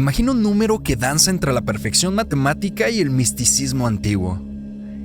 Imagina un número que danza entre la perfección matemática y el misticismo antiguo.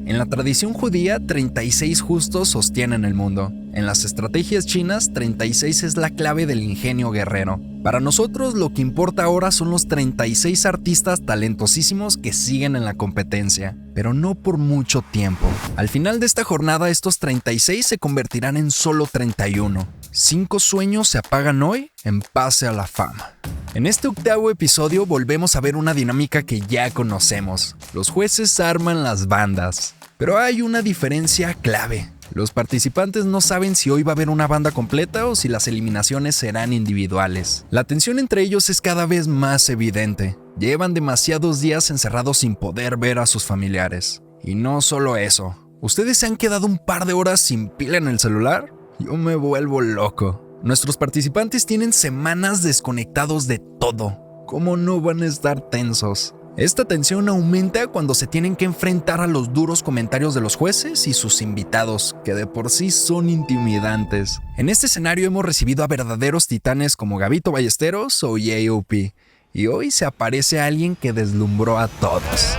En la tradición judía, 36 justos sostienen el mundo. En las estrategias chinas, 36 es la clave del ingenio guerrero. Para nosotros, lo que importa ahora son los 36 artistas talentosísimos que siguen en la competencia, pero no por mucho tiempo. Al final de esta jornada, estos 36 se convertirán en solo 31. 5 sueños se apagan hoy en pase a la fama. En este 8º episodio volvemos a ver una dinámica que ya conocemos. Los jueces arman las bandas. Pero hay una diferencia clave. Los participantes no saben si hoy va a haber una banda completa o si las eliminaciones serán individuales. La tensión entre ellos es cada vez más evidente. Llevan demasiados días encerrados sin poder ver a sus familiares. Y no solo eso. ¿Ustedes se han quedado un par de horas sin pila en el celular? Yo me vuelvo loco. Nuestros participantes tienen semanas desconectados de todo. ¿Cómo no van a estar tensos? Esta tensión aumenta cuando se tienen que enfrentar a los duros comentarios de los jueces y sus invitados, que de por sí son intimidantes. En este escenario hemos recibido a verdaderos titanes como Gabito Ballesteros o J.O.P. Y hoy se aparece alguien que deslumbró a todos.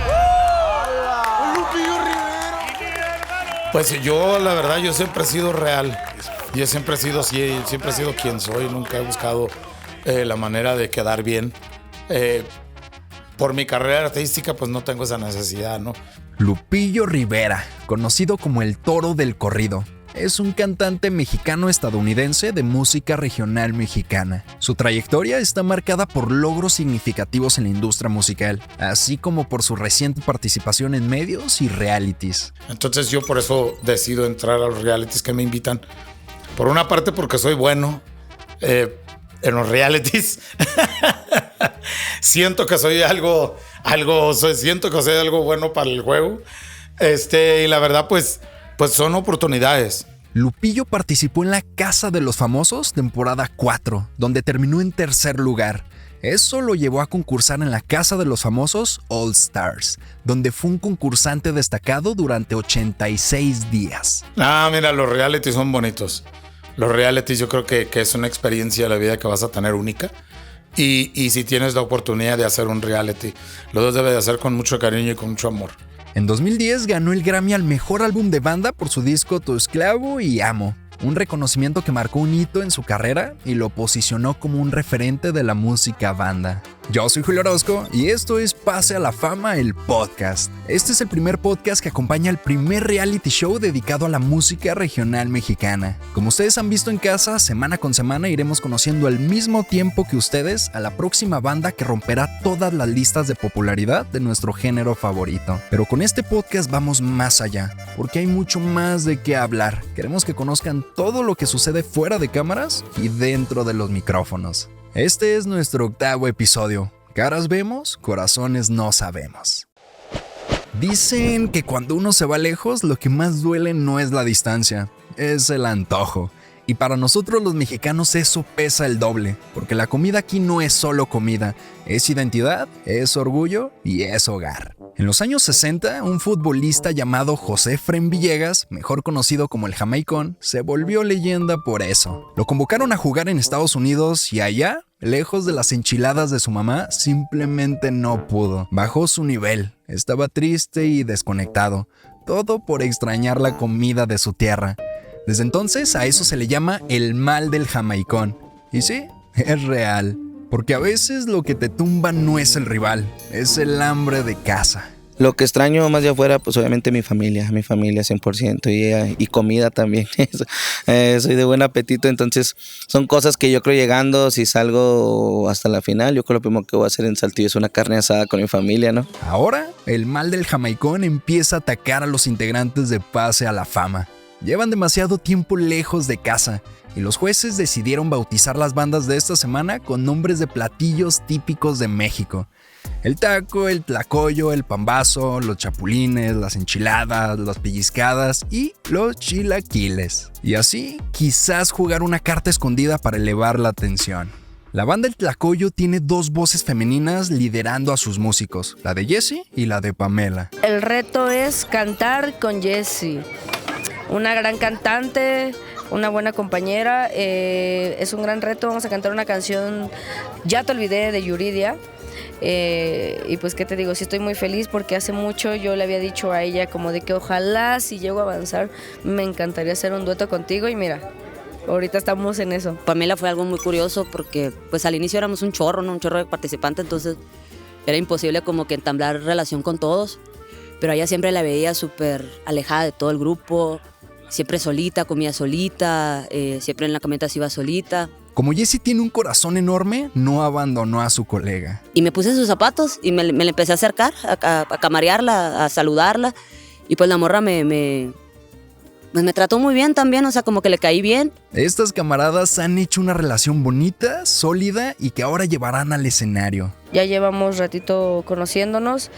Pues yo, la verdad, yo siempre he sido real. Yo siempre he sido así, siempre he sido quien soy. Nunca he buscado la manera de quedar bien. Por mi carrera artística, pues no tengo esa necesidad, ¿no? Lupillo Rivera, conocido como el Toro del Corrido, es un cantante mexicano-estadounidense de música regional mexicana. Su trayectoria está marcada por logros significativos en la industria musical, así como por su reciente participación en medios y realities. Entonces yo por eso decido entrar a los realities que me invitan. Por una parte porque soy bueno en los realities. Siento que soy siento que soy algo bueno para el juego. Y la verdad, pues son oportunidades. Lupillo participó en La Casa de los Famosos, temporada 4, donde terminó en tercer lugar. Eso lo llevó a concursar en La Casa de los Famosos All Stars, donde fue un concursante destacado durante 86 días. Mira, los realities son bonitos. Los realities yo creo que es una experiencia de la vida que vas a tener única. Y si tienes la oportunidad de hacer un reality, lo debes de hacer con mucho cariño y con mucho amor. En 2010 ganó el Grammy al mejor álbum de banda por su disco Tu Esclavo y Amo, un reconocimiento que marcó un hito en su carrera y lo posicionó como un referente de la música banda. Yo soy Julio Orozco y esto es Pase a la Fama, el podcast. Este es el primer podcast que acompaña al primer reality show dedicado a la música regional mexicana. Como ustedes han visto en casa, semana con semana iremos conociendo al mismo tiempo que ustedes a la próxima banda que romperá todas las listas de popularidad de nuestro género favorito. Pero con este podcast vamos más allá, porque hay mucho más de qué hablar. Queremos que conozcan todo lo que sucede fuera de cámaras y dentro de los micrófonos. Este es nuestro 8º episodio. Caras vemos, corazones no sabemos. Dicen que cuando uno se va lejos, lo que más duele no es la distancia, es el antojo. Y para nosotros los mexicanos eso pesa el doble, porque la comida aquí no es solo comida, es identidad, es orgullo y es hogar. En los años 60, un futbolista llamado José Efrén Villegas, mejor conocido como el Jamaicón, se volvió leyenda por eso. Lo convocaron a jugar en Estados Unidos y allá, lejos de las enchiladas de su mamá, simplemente no pudo. Bajó su nivel, estaba triste y desconectado, todo por extrañar la comida de su tierra. Desde entonces a eso se le llama el mal del Jamaicón. Y sí, es real. Porque a veces lo que te tumba no es el rival, es el hambre de casa. Lo que extraño más de afuera, pues obviamente mi familia 100% y comida también. Soy de buen apetito, entonces son cosas que yo creo llegando, si salgo hasta la final, yo creo lo primero que voy a hacer en Saltillo es una carne asada con mi familia, ¿no? Ahora, el mal del Jamaicón empieza a atacar a los integrantes de Pase a la Fama. Llevan demasiado tiempo lejos de casa y los jueces decidieron bautizar las bandas de esta semana con nombres de platillos típicos de México. El taco, el tlacoyo, el pambazo, los chapulines, las enchiladas, las pellizcadas y los chilaquiles. Y así, quizás jugar una carta escondida para elevar la atención. La banda El Tlacoyo tiene 2 voces femeninas liderando a sus músicos, la de Jessie y la de Pamela. El reto es cantar con Jessie. Una gran cantante, una buena compañera, es un gran reto. Vamos a cantar una canción, Ya te olvidé, de Yuridia. Y pues, ¿qué te digo? Sí estoy muy feliz porque hace mucho yo le había dicho a ella como de que ojalá si llego a avanzar me encantaría hacer un dueto contigo y mira, ahorita estamos en eso. Pamela fue algo muy curioso porque pues al inicio éramos un chorro, ¿no? Un chorro de participantes, entonces era imposible como que entablar relación con todos, pero a ella siempre la veía súper alejada de todo el grupo, siempre solita, comía solita, siempre en la camioneta se iba solita. Como Jessie tiene un corazón enorme, no abandonó a su colega. Y me puse sus zapatos y me le empecé a acercar, a camarearla, a saludarla. Y pues la morra me trató muy bien también, o sea, como que le caí bien. Estas camaradas han hecho una relación bonita, sólida y que ahora llevarán al escenario. Ya llevamos ratito conociéndonos,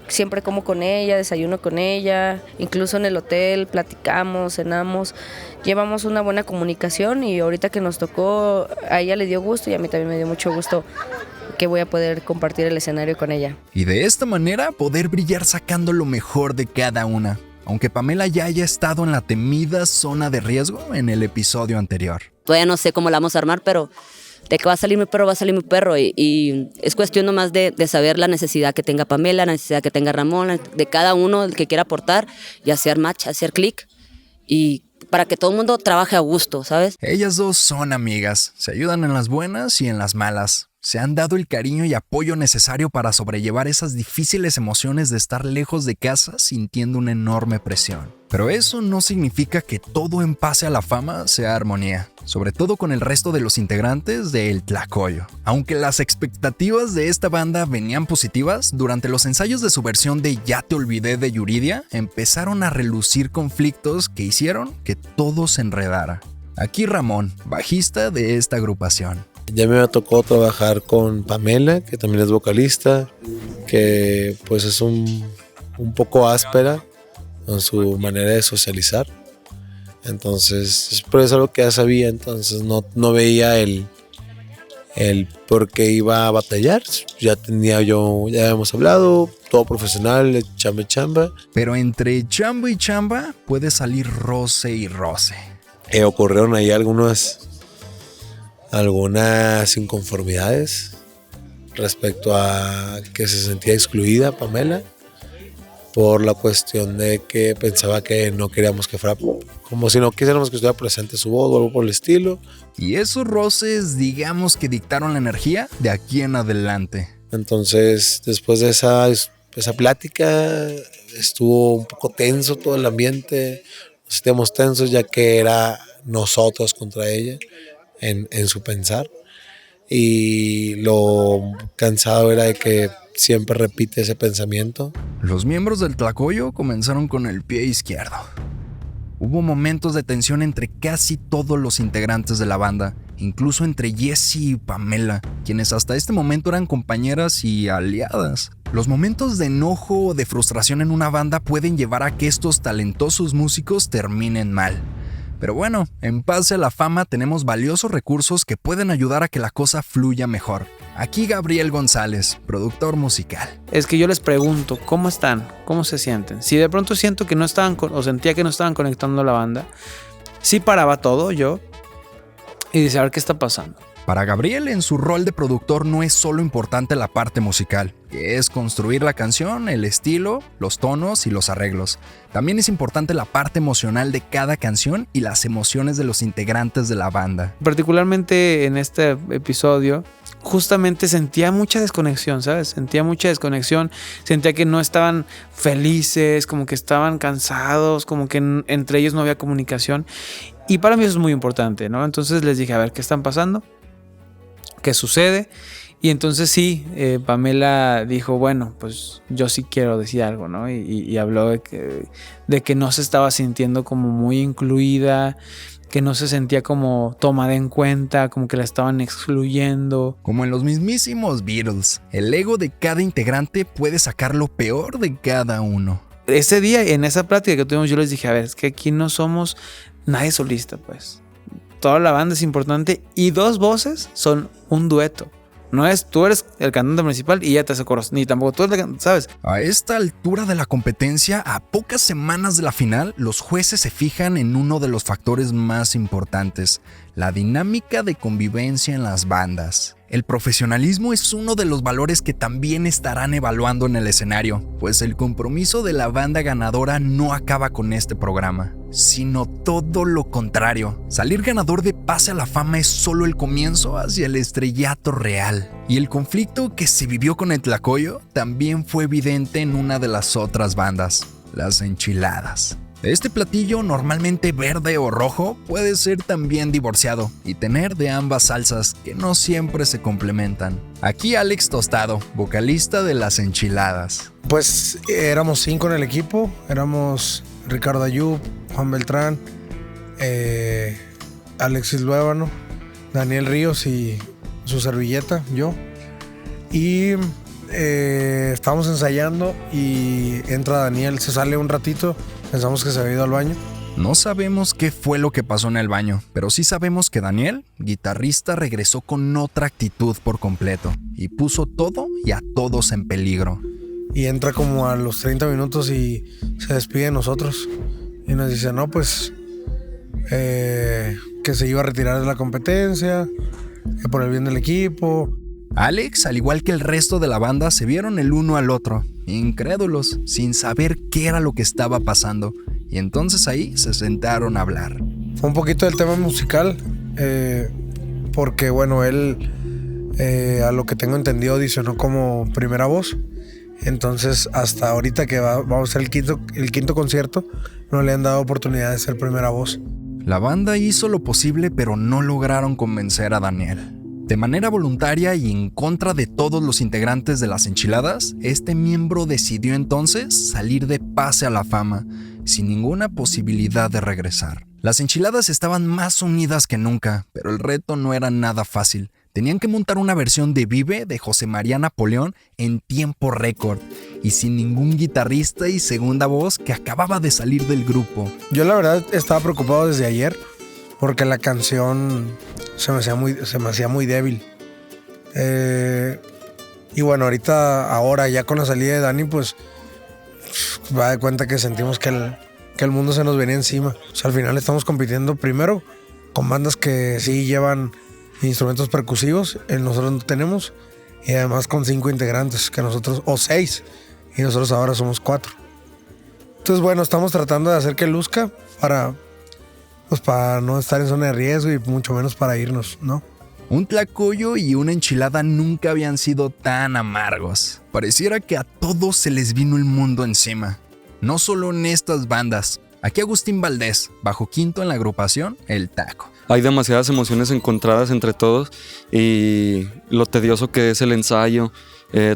siempre como con ella, desayuno con ella, incluso en el hotel platicamos, cenamos, llevamos una buena comunicación y ahorita que nos tocó, a ella le dio gusto y a mí también me dio mucho gusto que voy a poder compartir el escenario con ella. Y de esta manera poder brillar sacando lo mejor de cada una. Aunque Pamela ya haya estado en la temida zona de riesgo en el episodio anterior. Todavía no sé cómo la vamos a armar, pero de que va a salir mi perro, va a salir mi perro. Y es cuestión nomás de saber la necesidad que tenga Pamela, la necesidad que tenga Ramón, de cada uno el que quiera aportar y hacer match, hacer clic. Y para que todo el mundo trabaje a gusto, ¿sabes? Ellas dos son amigas, se ayudan en las buenas y en las malas. Se han dado el cariño y apoyo necesario para sobrellevar esas difíciles emociones de estar lejos de casa sintiendo una enorme presión. Pero eso no significa que todo en Pase a la Fama sea armonía, sobre todo con el resto de los integrantes de El Tlacoyo. Aunque las expectativas de esta banda venían positivas, durante los ensayos de su versión de Ya te olvidé de Yuridia, empezaron a relucir conflictos que hicieron que todo se enredara. Aquí Ramón, bajista de esta agrupación. Ya me tocó trabajar con Pamela, que también es vocalista, que pues es un poco áspera en su manera de socializar. Entonces, pero es algo que ya sabía, entonces no veía el por qué iba a batallar. Ya habíamos hablado, todo profesional, chamba. Pero entre chamba y chamba puede salir roce y roce. Ocurrieron ahí algunas inconformidades respecto a que se sentía excluida Pamela por la cuestión de que pensaba que no queríamos que fuera, como si no quisiéramos que estuviera presente su voz o algo por el estilo. Y esos roces, digamos que dictaron la energía de aquí en adelante. Entonces, después de esa plática, estuvo un poco tenso todo el ambiente, nos sentíamos tensos ya que era nosotros contra ella. En su pensar, y lo cansado era de que siempre repite ese pensamiento. Los miembros del Tlacoyo comenzaron con el pie izquierdo. Hubo momentos de tensión entre casi todos los integrantes de la banda, incluso entre Jessie y Pamela, quienes hasta este momento eran compañeras y aliadas. Los momentos de enojo o de frustración en una banda pueden llevar a que estos talentosos músicos terminen mal. Pero bueno, en Pase a la Fama tenemos valiosos recursos que pueden ayudar a que la cosa fluya mejor. Aquí Gabriel González, productor musical. Es que yo les pregunto, ¿cómo están? ¿Cómo se sienten? Si de pronto siento que no estaban, o sentía que no estaban conectando la banda, sí paraba todo yo y decía, a ver qué está pasando. Para Gabriel, en su rol de productor no es solo importante la parte musical, que es construir la canción, el estilo, los tonos y los arreglos. También es importante la parte emocional de cada canción y las emociones de los integrantes de la banda. Particularmente en este episodio, justamente sentía mucha desconexión, ¿sabes? Sentía que no estaban felices, como que estaban cansados, como que entre ellos no había comunicación. Y para mí eso es muy importante, ¿no? Entonces les dije, a ver, ¿qué están pasando? ¿Qué sucede? Y entonces sí, Pamela dijo, bueno, pues yo sí quiero decir algo, ¿no? Y habló de que no se estaba sintiendo como muy incluida, que no se sentía como tomada en cuenta, como que la estaban excluyendo. Como en los mismísimos Beatles, el ego de cada integrante puede sacar lo peor de cada uno. Ese día, en esa plática que tuvimos, yo les dije, a ver, es que aquí no somos nadie solista, pues. Toda la banda es importante y dos voces son un dueto. No es tú eres el cantante principal y ya te hace coros, ni tampoco tú eres, ¿sabes? A esta altura de la competencia, a pocas semanas de la final, los jueces se fijan en uno de los factores más importantes, la dinámica de convivencia en las bandas. El profesionalismo es uno de los valores que también estarán evaluando en el escenario, pues el compromiso de la banda ganadora no acaba con este programa, sino todo lo contrario. Salir ganador de Pase a la Fama es solo el comienzo hacia el estrellato real. Y el conflicto que se vivió con el Tlacoyo también fue evidente en una de las otras bandas, las enchiladas. Este platillo, normalmente verde o rojo, puede ser también divorciado y tener de ambas salsas que no siempre se complementan. Aquí Alex Tostado, vocalista de las enchiladas. Pues éramos 5 en el equipo, éramos Ricardo Ayub, Juan Beltrán, Alexis Luébano, Daniel Ríos y su servilleta, yo. Y estábamos ensayando y entra Daniel, se sale un ratito. Pensamos que se había ido al baño. No sabemos qué fue lo que pasó en el baño, pero sí sabemos que Daniel, guitarrista, regresó con otra actitud por completo y puso todo y a todos en peligro. Y entra como a los 30 minutos y se despide de nosotros. Y nos dice, no, pues, que se iba a retirar de la competencia, que por el bien del equipo. Alex, al igual que el resto de la banda, se vieron el uno al otro, incrédulos, sin saber qué era lo que estaba pasando. Y entonces ahí se sentaron a hablar. Fue un poquito del tema musical, porque bueno, él, a lo que tengo entendido, audicionó como primera voz. Entonces, hasta ahorita que vamos a hacer el quinto concierto, no le han dado oportunidad de ser primera voz. La banda hizo lo posible, pero no lograron convencer a Daniel. De manera voluntaria y en contra de todos los integrantes de las enchiladas, este miembro decidió entonces salir de Pase a la Fama, sin ninguna posibilidad de regresar. Las enchiladas estaban más unidas que nunca, pero el reto no era nada fácil. Tenían que montar una versión de Vive de José María Napoleón en tiempo récord y sin ningún guitarrista y segunda voz que acababa de salir del grupo. Yo la verdad estaba preocupado desde ayer porque la canción se me hacía muy débil. Y bueno, ahora ya con la salida de Dani, pues va de cuenta que sentimos que el mundo se nos venía encima. O sea, al final estamos compitiendo primero con bandas que sí llevan instrumentos percusivos, nosotros no tenemos, y además con 5 integrantes, que nosotros, o 6, y nosotros ahora somos 4. Entonces, bueno, estamos tratando de hacer que luzca para no estar en zona de riesgo y mucho menos para irnos, ¿no? Un tlacoyo y una enchilada nunca habían sido tan amargos. Pareciera que a todos se les vino el mundo encima. No solo en estas bandas. Aquí Agustín Valdés, bajo quinto en la agrupación El Taco. Hay demasiadas emociones encontradas entre todos y lo tedioso que es el ensayo,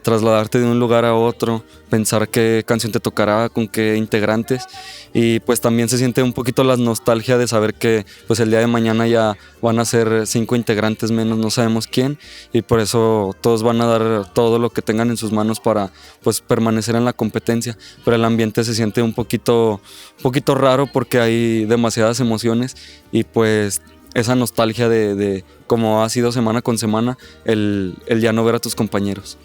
trasladarte de un lugar a otro, pensar qué canción te tocará, con qué integrantes, y pues también se siente un poquito la nostalgia de saber que pues el día de mañana ya van a ser 5 integrantes menos, no sabemos quién, y por eso todos van a dar todo lo que tengan en sus manos para pues permanecer en la competencia, pero el ambiente se siente un poquito raro porque hay demasiadas emociones y pues esa nostalgia de cómo ha sido semana con semana el ya no ver a tus compañeros.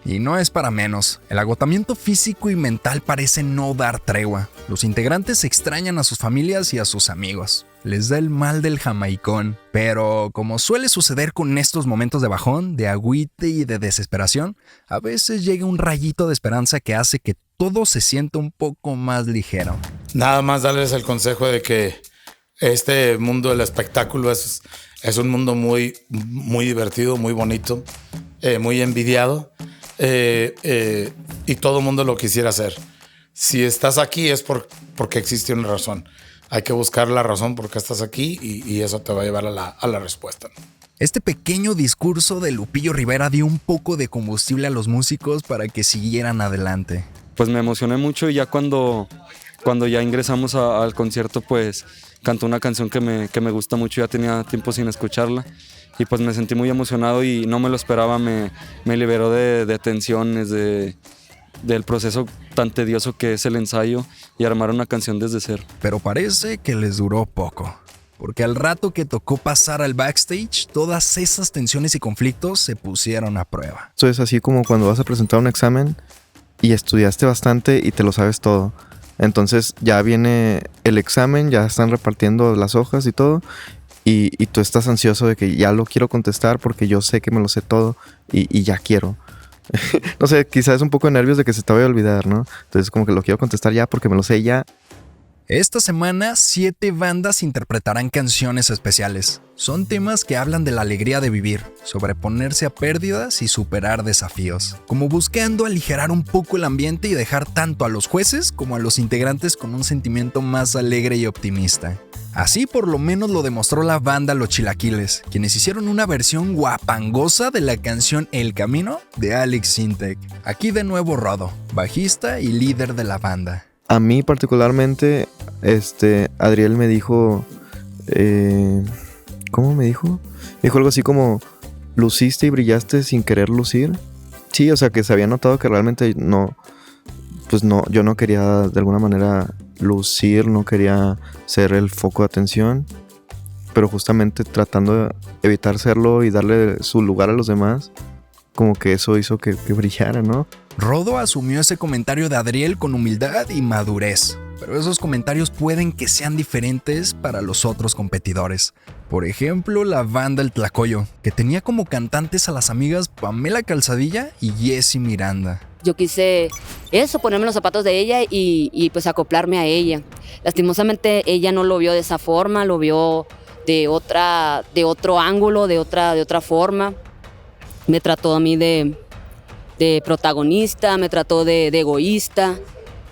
Y no es para menos, el agotamiento físico y mental parece no dar tregua. Los integrantes extrañan a sus familias y a sus amigos. Les da el mal del jamaicón. Pero como suele suceder con estos momentos de bajón, de agüite y de desesperación, a veces llega un rayito de esperanza que hace que todo se sienta un poco más ligero. Nada más darles el consejo de que este mundo del espectáculo es un mundo muy, muy divertido, muy bonito, muy envidiado. Y todo el mundo lo quisiera hacer. Si estás aquí es porque existe una razón. Hay que buscar la razón por qué estás aquí y eso te va a llevar a la respuesta. Este pequeño discurso de Lupillo Rivera dio un poco de combustible a los músicos para que siguieran adelante. Pues me emocioné mucho y ya cuando ya ingresamos al concierto, pues cantó una canción que me gusta mucho, ya tenía tiempo sin escucharla. Y pues me sentí muy emocionado y no me lo esperaba, me liberó de tensiones, del proceso tan tedioso que es el ensayo y armar una canción desde cero. Pero parece que les duró poco, porque al rato que tocó pasar al backstage, todas esas tensiones y conflictos se pusieron a prueba. Esto es así como cuando vas a presentar un examen y estudiaste bastante y te lo sabes todo. Entonces ya viene el examen, ya están repartiendo las hojas y todo. y tú estás ansioso de que ya lo quiero contestar porque yo sé que me lo sé todo y ya quiero. No sé, quizás un poco de nervios de que se te vaya a olvidar, ¿no? Entonces como que lo quiero contestar ya porque me lo sé ya. Esta semana, 7 bandas interpretarán canciones especiales. Son temas que hablan de la alegría de vivir, sobreponerse a pérdidas y superar desafíos, como buscando aligerar un poco el ambiente y dejar tanto a los jueces como a los integrantes con un sentimiento más alegre y optimista. Así por lo menos lo demostró la banda Los Chilaquiles, quienes hicieron una versión guapangosa de la canción El Camino de Alex Sintek. Aquí de nuevo Rodo, bajista y líder de la banda. A mí particularmente, Adriel me dijo, ¿cómo me dijo? Me dijo algo así como, luciste y brillaste sin querer lucir. Sí, o sea que se había notado que realmente no, yo no quería de alguna manera lucir, no quería ser el foco de atención, pero justamente tratando de evitar serlo y darle su lugar a los demás, como que eso hizo que brillara, ¿no? Rodo asumió ese comentario de Adriel con humildad y madurez, pero esos comentarios pueden que sean diferentes para los otros competidores. Por ejemplo, la banda El Tlacoyo, que tenía como cantantes a las amigas Pamela Calzadilla y Jessie Miranda. Yo quise ponerme los zapatos de ella y pues acoplarme a ella. Lastimosamente ella no lo vio de esa forma, lo vio de otro ángulo, de otra forma. Me trató a mí de protagonista, me trató de egoísta,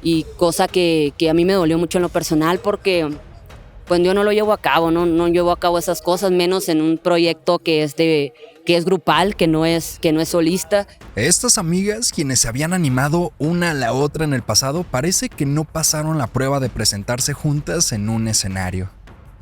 y cosa que a mí me dolió mucho en lo personal porque pues yo no lo llevo a cabo, no llevo a cabo esas cosas, menos en un proyecto que es grupal, que no es solista. Estas amigas, quienes se habían animado una a la otra en el pasado, parece que no pasaron la prueba de presentarse juntas en un escenario.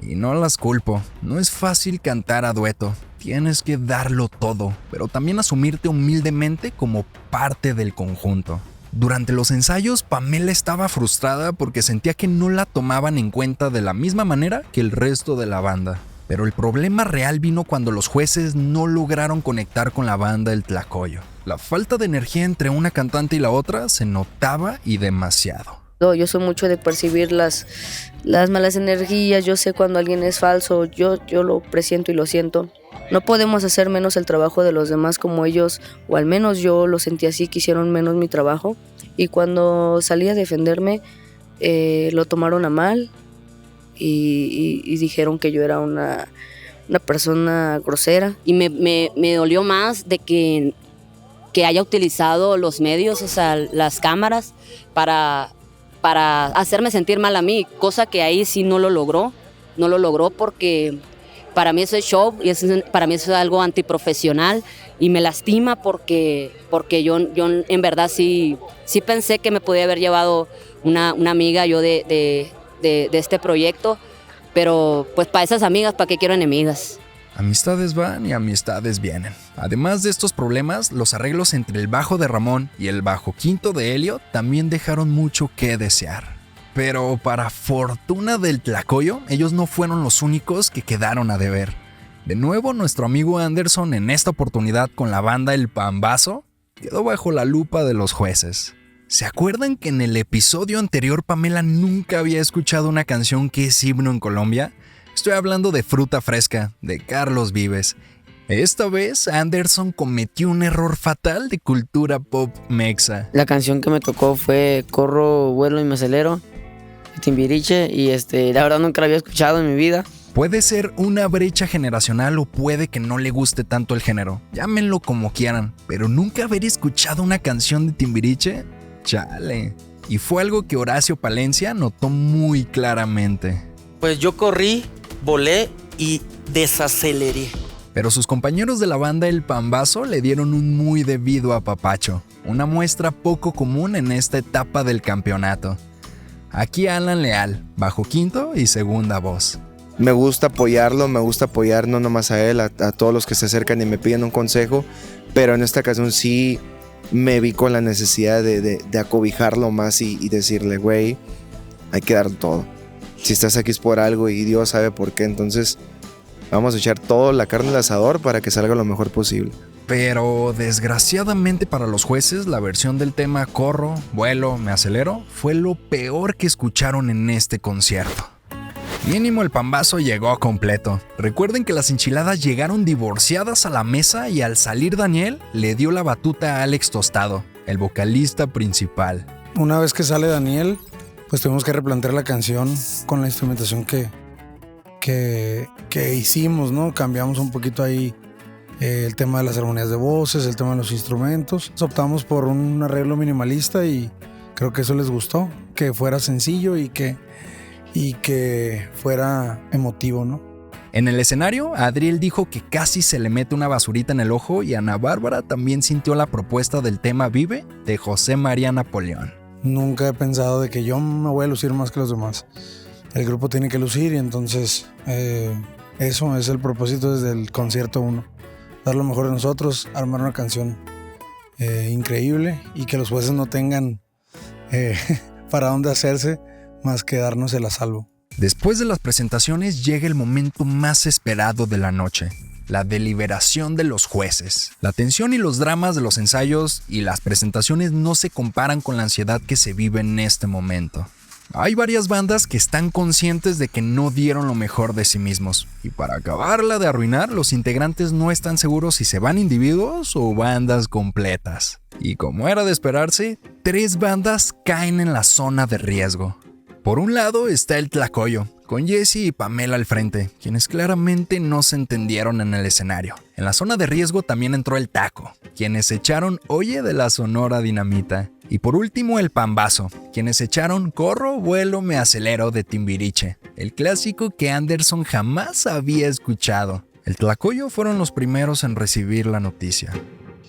Y no las culpo, no es fácil cantar a dueto, tienes que darlo todo, pero también asumirte humildemente como parte del conjunto. Durante los ensayos, Pamela estaba frustrada porque sentía que no la tomaban en cuenta de la misma manera que el resto de la banda. Pero el problema real vino cuando los jueces no lograron conectar con la banda El Tlacoyo. La falta de energía entre una cantante y la otra se notaba y demasiado. Yo soy mucho de percibir las malas energías, yo sé cuando alguien es falso, yo lo presiento y lo siento. No podemos hacer menos el trabajo de los demás como ellos, o al menos yo lo sentí así, que hicieron menos mi trabajo. Y cuando salí a defenderme, lo tomaron a mal y dijeron que yo era una persona grosera. Y me dolió más de que haya utilizado los medios, o sea, las cámaras, para hacerme sentir mal a mí, cosa que ahí sí no lo logró porque para mí eso es show y para mí eso es algo antiprofesional y me lastima porque yo en verdad sí pensé que me podía haber llevado una amiga yo de este proyecto, pero pues para esas amigas, ¿para qué quiero enemigas? Amistades van y amistades vienen. Además de estos problemas, los arreglos entre el bajo de Ramón y el bajo quinto de Helio también dejaron mucho que desear. Pero para fortuna del Tlacoyo, ellos no fueron los únicos que quedaron a deber. De nuevo, nuestro amigo Anderson, en esta oportunidad con la banda El Pambazo, quedó bajo la lupa de los jueces. ¿Se acuerdan que en el episodio anterior Pamela nunca había escuchado una canción que es himno en Colombia? Estoy hablando de Fruta Fresca, de Carlos Vives. Esta vez, Anderson cometió un error fatal de cultura pop mexa. La canción que me tocó fue Corro, Vuelo y Me Acelero, de Timbiriche, y la verdad nunca la había escuchado en mi vida. Puede ser una brecha generacional o puede que no le guste tanto el género. Llámenlo como quieran, pero nunca haber escuchado una canción de Timbiriche, chale. Y fue algo que Horacio Palencia notó muy claramente. Pues yo corrí, volé y desaceleré. Pero sus compañeros de la banda El Pambazo le dieron un muy debido apapacho, una muestra poco común en esta etapa del campeonato. Aquí Alan Leal, bajo quinto y segunda voz. Me gusta apoyarlo, me gusta apoyar no nomás a él, a todos los que se acercan y me piden un consejo, pero en esta ocasión sí me vi con la necesidad de acobijarlo más y decirle, güey, hay que dar todo. Si estás aquí es por algo y Dios sabe por qué, entonces vamos a echar toda la carne al asador para que salga lo mejor posible. Pero desgraciadamente para los jueces, la versión del tema Corro, Vuelo, Me Acelero fue lo peor que escucharon en este concierto. Mínimo el pambazo llegó completo. Recuerden que las enchiladas llegaron divorciadas a la mesa y al salir Daniel le dio la batuta a Alex Tostado, el vocalista principal. Una vez que sale Daniel, pues tuvimos que replantear la canción con la instrumentación que hicimos, ¿no? Cambiamos un poquito ahí el tema de las armonías de voces, el tema de los instrumentos. Optamos por un arreglo minimalista y creo que eso les gustó, que fuera sencillo y que fuera emotivo, ¿no? En el escenario, Adriel dijo que casi se le mete una basurita en el ojo y Ana Bárbara también sintió la propuesta del tema Vive de José María Napoleón. Nunca he pensado de que yo me voy a lucir más que los demás. El grupo tiene que lucir y entonces eso es el propósito desde el concierto 1. Dar lo mejor de nosotros, armar una canción increíble y que los jueces no tengan para dónde hacerse más que darnos el a salvo. Después de las presentaciones llega el momento más esperado de la noche, la deliberación de los jueces. La tensión y los dramas de los ensayos y las presentaciones no se comparan con la ansiedad que se vive en este momento. Hay varias bandas que están conscientes de que no dieron lo mejor de sí mismos, y para acabarla de arruinar, los integrantes no están seguros si se van individuos o bandas completas. Y como era de esperarse, 3 bandas caen en la zona de riesgo. Por un lado está el Tlacoyo, con Jesse y Pamela al frente, quienes claramente no se entendieron en el escenario. En la zona de riesgo también entró el Taco, quienes echaron Oye de la Sonora Dinamita. Y por último el Pambazo, quienes echaron Corro, Vuelo, Me Acelero de Timbiriche, el clásico que Anderson jamás había escuchado. El Tlacoyo fueron los primeros en recibir la noticia.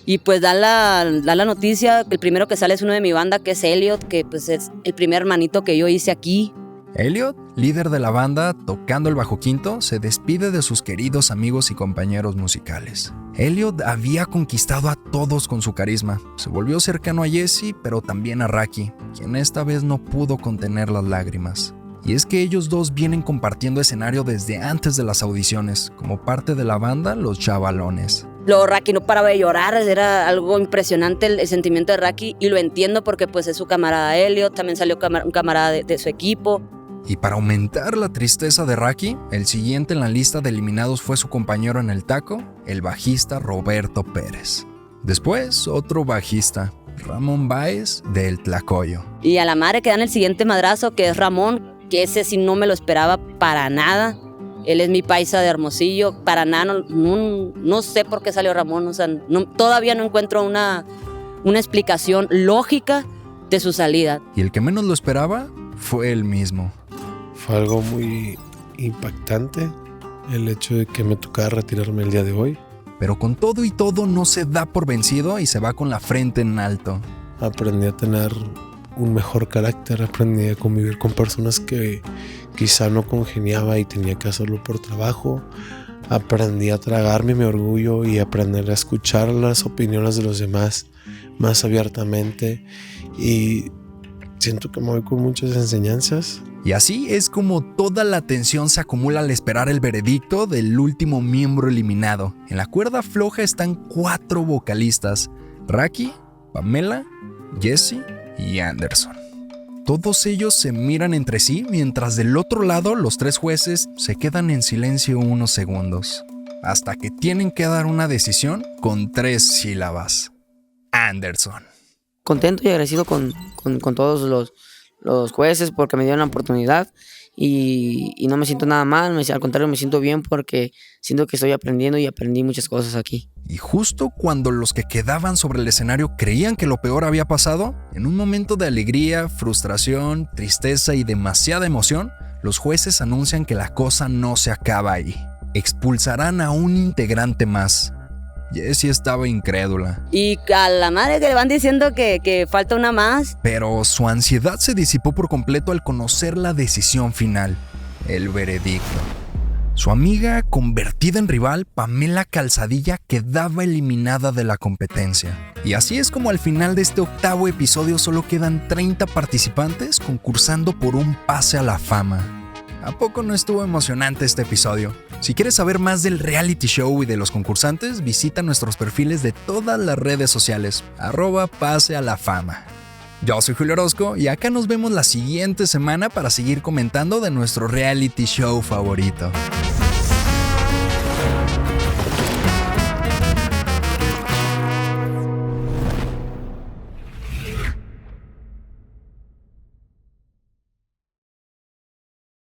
Y pues da la noticia, el primero que sale es uno de mi banda, que es Elliot, que pues es el primer hermanito que yo hice aquí. Elliot, líder de la banda, tocando el bajo quinto, se despide de sus queridos amigos y compañeros musicales. Elliot había conquistado a todos con su carisma. Se volvió cercano a Jesse, pero también a Raki, quien esta vez no pudo contener las lágrimas. Y es que ellos dos vienen compartiendo escenario desde antes de las audiciones, como parte de la banda Los Chavalones. Raki no paraba de llorar, era algo impresionante el sentimiento de Raki, y lo entiendo porque pues es su camarada Elliot, también salió un camarada de su equipo. Y para aumentar la tristeza de Raki, el siguiente en la lista de eliminados fue su compañero en el Taco, el bajista Roberto Pérez. Después, otro bajista, Ramón Báez del Tlacoyo. Y a la madre que dan el siguiente madrazo, que es Ramón, que ese sí no me lo esperaba para nada. Él es mi paisa de Hermosillo, para nada, no sé por qué salió Ramón, o sea, todavía no encuentro una explicación lógica de su salida. Y el que menos lo esperaba fue él mismo. Fue algo muy impactante el hecho de que me tocara retirarme el día de hoy. Pero con todo y todo no se da por vencido y se va con la frente en alto. Aprendí a tener un mejor carácter, aprendí a convivir con personas que quizá no congeniaba y tenía que hacerlo por trabajo. Aprendí a tragarme mi orgullo y aprender a escuchar las opiniones de los demás más abiertamente, y siento que me voy con muchas enseñanzas. Y así es como toda la tensión se acumula al esperar el veredicto del último miembro eliminado. En la cuerda floja están 4 vocalistas: Raki, Pamela, Jesse y Anderson. Todos ellos se miran entre sí, mientras del otro lado los 3 jueces se quedan en silencio unos segundos, hasta que tienen que dar una decisión con 3 sílabas. Anderson. Contento y agradecido con todos los jueces porque me dieron la oportunidad, y no me siento nada mal, al contrario me siento bien porque siento que estoy aprendiendo y aprendí muchas cosas aquí. Y justo cuando los que quedaban sobre el escenario creían que lo peor había pasado, en un momento de alegría, frustración, tristeza y demasiada emoción, los jueces anuncian que la cosa no se acaba ahí. Expulsarán a un integrante más. Jessie estaba incrédula. Y a la madre que le van diciendo que falta una más. Pero su ansiedad se disipó por completo al conocer la decisión final, el veredicto. Su amiga, convertida en rival, Pamela Calzadilla, quedaba eliminada de la competencia. Y así es como al final de este 8º episodio solo quedan 30 participantes concursando por un pase a la fama. ¿A poco no estuvo emocionante este episodio? Si quieres saber más del reality show y de los concursantes, visita nuestros perfiles de todas las redes sociales, @pasealafama. Yo soy Julio Orozco y acá nos vemos la siguiente semana para seguir comentando de nuestro reality show favorito.